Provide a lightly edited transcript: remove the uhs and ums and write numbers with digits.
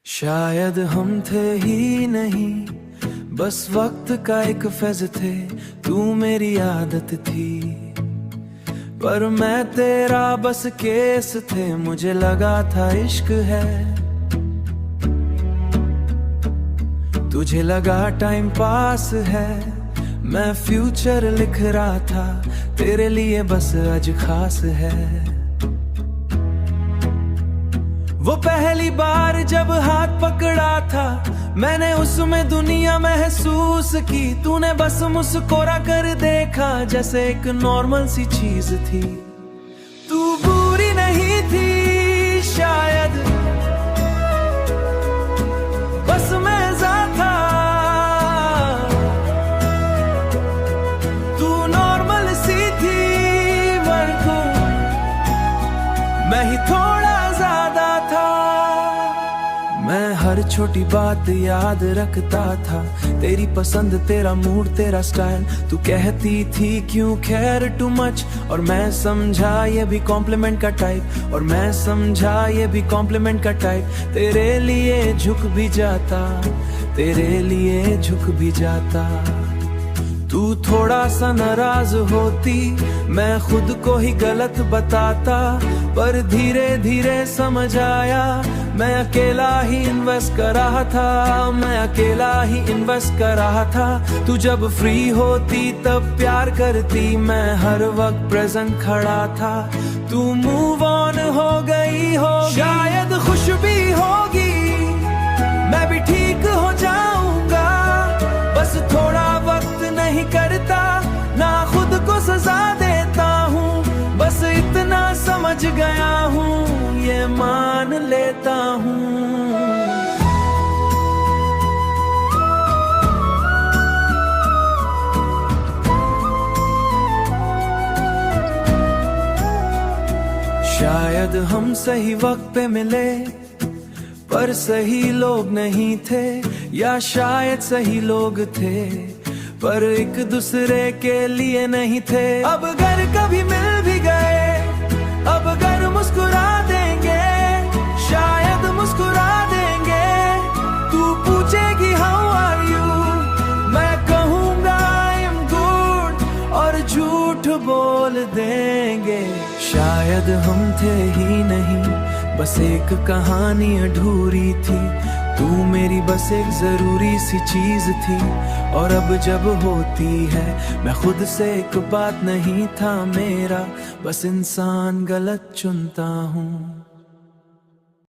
शायद हम थे ही नहीं, बस वक्त का एक फैज थे। तू मेरी आदत थी, पर मैं तेरा बस केस थे। मुझे लगा था इश्क है, तुझे लगा टाइम पास है। मैं फ्यूचर लिख रहा था, तेरे लिए बस आज खास है। वो पहली बार जब हाथ पकड़ा था, मैंने उसमें दुनिया महसूस की। तूने बस मुस्कुरा कर देखा, जैसे एक नॉर्मल सी चीज थी। तू बुरी नहीं थी शायद, बस मजा था। तू नॉर्मल सी थी, वरना मैं ही थोड़ा ज्यादा था। मैं हर छोटी बात याद रखता था, तेरी पसंद, तेरा मूड, तेरा स्टाइल। तू कहती थी क्यों केयर टू मच, और मैं समझा ये भी कॉम्प्लीमेंट का टाइप। और मैं समझा ये भी कॉम्प्लीमेंट का टाइप। तेरे लिए झुक भी जाता, तेरे लिए झुक भी जाता। तू थोड़ा सा नाराज होती, मैं खुद को ही गलत बताता। पर धीरे धीरे समझ आया, मैं अकेला ही इन्वेस्ट कर रहा था। मैं अकेला ही इन्वेस्ट कर रहा था। तू जब फ्री होती तब प्यार करती, मैं हर वक्त प्रेजेंट खड़ा था। तू मूव ऑन हो गई हो, शायद खुश भी होगी, मैं भी ठीक हो जाऊंगा। बस थोड़ा वक्त नहीं करता, ना खुद को सजा देता हूँ। बस इतना समझ गया हूँ, ये मान लेता हूँ। शायद हम सही वक्त पे मिले, पर सही लोग नहीं थे। या शायद सही लोग थे, पर एक दूसरे के लिए नहीं थे। अब अगर कभी मिल भी गए, अब अगर मुस्कुरा देंगे, शायद मुस्कुरा देंगे। तू पूछेगी हाउ आर यू, मैं कहूँगा आई एम गुड, और झूठ बोल देंगे। शायद हम थे ही नहीं, बस एक कहानी अधूरी थी। तू मेरी बस एक जरूरी सी चीज थी। और अब जब होती है, मैं खुद से एक बात नहीं था मेरा, बस इंसान गलत चुनता हूँ।